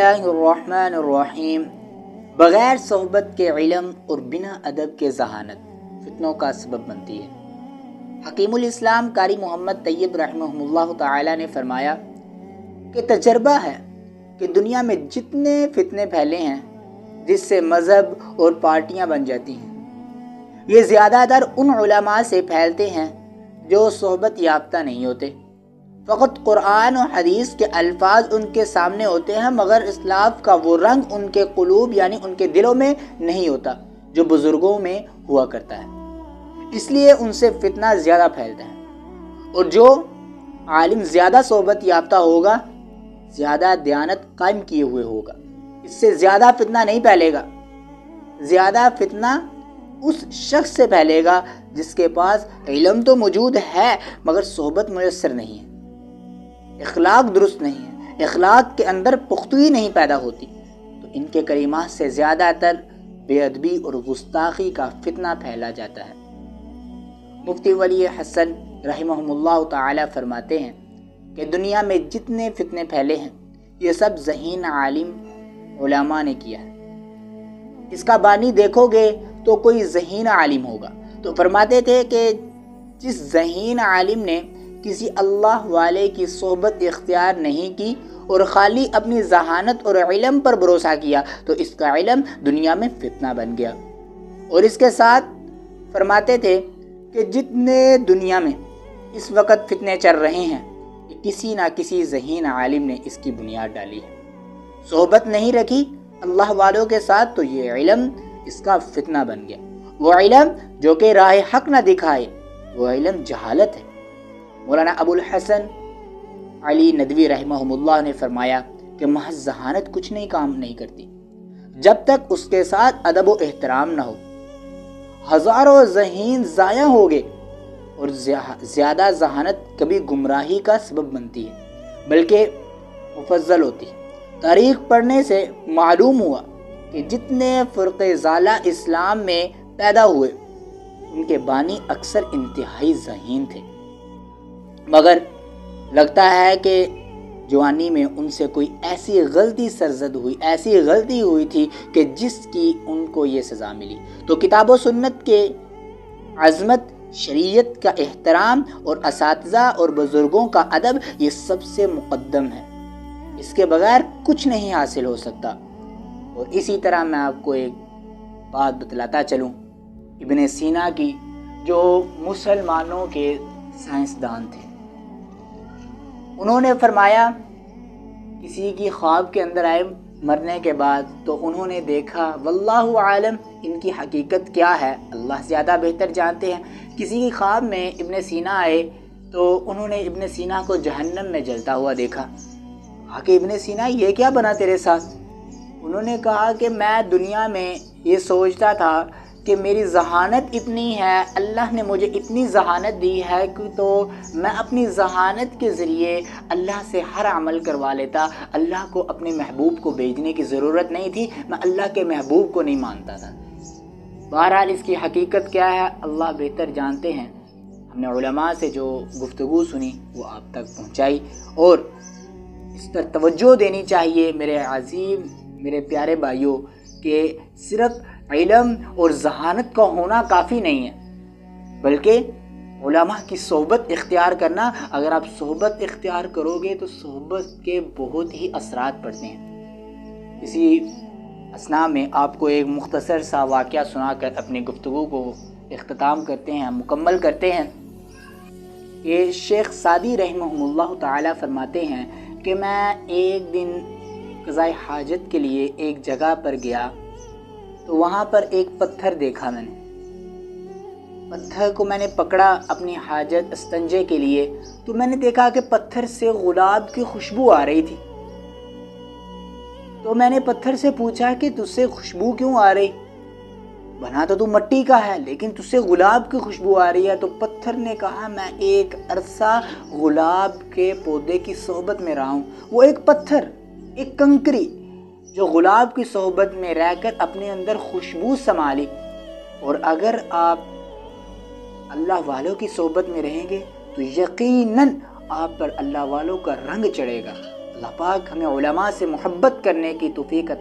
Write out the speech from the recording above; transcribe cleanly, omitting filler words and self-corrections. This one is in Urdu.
اللہ الرحمن الرحیم۔ بغیر صحبت کے علم اور بنا ادب کے ذہانت فتنوں کا سبب بنتی ہے۔ حکیم الاسلام قاری محمد طیب رحمہ اللہ تعالی نے فرمایا کہ تجربہ ہے کہ دنیا میں جتنے فتنے پھیلے ہیں جس سے مذہب اور پارٹیاں بن جاتی ہیں، یہ زیادہ تر ان علماء سے پھیلتے ہیں جو صحبت یافتہ نہیں ہوتے۔ فقط قرآن و حدیث کے الفاظ ان کے سامنے ہوتے ہیں مگر اسلاف کا وہ رنگ ان کے قلوب یعنی ان کے دلوں میں نہیں ہوتا جو بزرگوں میں ہوا کرتا ہے، اس لیے ان سے فتنہ زیادہ پھیلتا ہے۔ اور جو عالم زیادہ صحبت یافتہ ہوگا، زیادہ دیانت قائم کیے ہوئے ہوگا، اس سے زیادہ فتنہ نہیں پھیلے گا۔ زیادہ فتنہ اس شخص سے پھیلے گا جس کے پاس علم تو موجود ہے مگر صحبت میسر نہیں ہے، اخلاق درست نہیں ہے، اخلاق کے اندر پختگی نہیں پیدا ہوتی، تو ان کے کلمات سے زیادہ تر بے ادبی اور گستاخی کا فتنہ پھیلا جاتا ہے۔ مفتی ولی حسن رحمہ اللہ تعالی فرماتے ہیں کہ دنیا میں جتنے فتنے پھیلے ہیں یہ سب ذہین عالم علماء نے کیا ہے۔ اس کا بانی دیکھو گے تو کوئی ذہین عالم ہوگا۔ تو فرماتے تھے کہ جس ذہین عالم نے کسی اللہ والے کی صحبت اختیار نہیں کی اور خالی اپنی ذہانت اور علم پر بھروسہ کیا تو اس کا علم دنیا میں فتنہ بن گیا۔ اور اس کے ساتھ فرماتے تھے کہ جتنے دنیا میں اس وقت فتنے چل رہے ہیں کسی نہ کسی ذہین عالم نے اس کی بنیاد ڈالی ہے۔ صحبت نہیں رکھی اللہ والوں کے ساتھ تو یہ علم اس کا فتنہ بن گیا۔ وہ علم جو کہ راہ حق نہ دکھائے وہ علم جہالت ہے۔ مولانا ابو الحسن علی ندوی رحمہ اللہ نے فرمایا کہ محض ذہانت کچھ نہیں کام نہیں کرتی جب تک اس کے ساتھ ادب و احترام نہ ہو۔ ہزاروں ذہین ضائع ہو گئے اور زیادہ ذہانت کبھی گمراہی کا سبب بنتی ہے بلکہ مفضل ہوتی ہے۔ تاریخ پڑھنے سے معلوم ہوا کہ جتنے فرقے ضالہ اسلام میں پیدا ہوئے ان کے بانی اکثر انتہائی ذہین تھے، مگر لگتا ہے کہ جوانی میں ان سے کوئی ایسی غلطی سرزد ہوئی، ایسی غلطی ہوئی تھی کہ جس کی ان کو یہ سزا ملی۔ تو کتاب و سنت کے عظمت، شریعت کا احترام اور اساتذہ اور بزرگوں کا ادب یہ سب سے مقدم ہے، اس کے بغیر کچھ نہیں حاصل ہو سکتا۔ اور اسی طرح میں آپ کو ایک بات بتلاتا چلوں ابن سینا کی، جو مسلمانوں کے سائنسدان تھے۔ انہوں نے فرمایا کسی کی خواب کے اندر آئے مرنے کے بعد تو انہوں نے دیکھا، واللہ عالم ان کی حقیقت کیا ہے اللہ زیادہ بہتر جانتے ہیں۔ کسی کی خواب میں ابن سینا آئے تو انہوں نے ابن سینا کو جہنم میں جلتا ہوا دیکھا۔ کہا کہ ابن سینا یہ کیا بنا تیرے ساتھ؟ انہوں نے کہا کہ میں دنیا میں یہ سوچتا تھا کہ میری ذہانت اتنی ہے، اللہ نے مجھے اتنی ذہانت دی ہے کہ تو میں اپنی ذہانت کے ذریعے اللہ سے ہر عمل کروا لیتا، اللہ کو اپنے محبوب کو بھیجنے کی ضرورت نہیں تھی، میں اللہ کے محبوب کو نہیں مانتا تھا۔ بہرحال اس کی حقیقت کیا ہے اللہ بہتر جانتے ہیں۔ ہم نے علماء سے جو گفتگو سنی وہ آپ تک پہنچائی اور اس پر توجہ دینی چاہیے میرے عظیم، میرے پیارے بھائیوں، کہ صرف علم اور ذہانت کا ہونا کافی نہیں ہے بلکہ علماء کی صحبت اختیار کرنا۔ اگر آپ صحبت اختیار کرو گے تو صحبت کے بہت ہی اثرات پڑتے ہیں۔ اسی اثناء میں آپ کو ایک مختصر سا واقعہ سنا کر اپنی گفتگو کو اختتام کرتے ہیں، مکمل کرتے ہیں کہ شیخ سعدی رحمہ اللہ تعالی فرماتے ہیں کہ میں ایک دن قضائے حاجت کے لیے ایک جگہ پر گیا تو وہاں پر ایک پتھر دیکھا۔ میں نے پتھر کو میں نے پکڑا اپنی حاجت استنجے کے لیے تو میں نے دیکھا کہ پتھر سے گلاب کی خوشبو آ رہی تھی۔ تو میں نے پتھر سے پوچھا کہ تجھ سے خوشبو کیوں آ رہی؟ بنا تو مٹی کا ہے لیکن تجھ سے گلاب کی خوشبو آ رہی ہے۔ تو پتھر نے کہا میں ایک عرصہ گلاب کے پودے کی صحبت میں رہا ہوں۔ وہ ایک پتھر، ایک کنکری جو گلاب کی صحبت میں رہ کر اپنے اندر خوشبو سنبھالی۔ اور اگر آپ اللہ والوں کی صحبت میں رہیں گے تو یقیناً آپ پر اللہ والوں کا رنگ چڑھے گا، اللہ پاک ہمیں علماء سے محبت کرنے کی توفیق عطا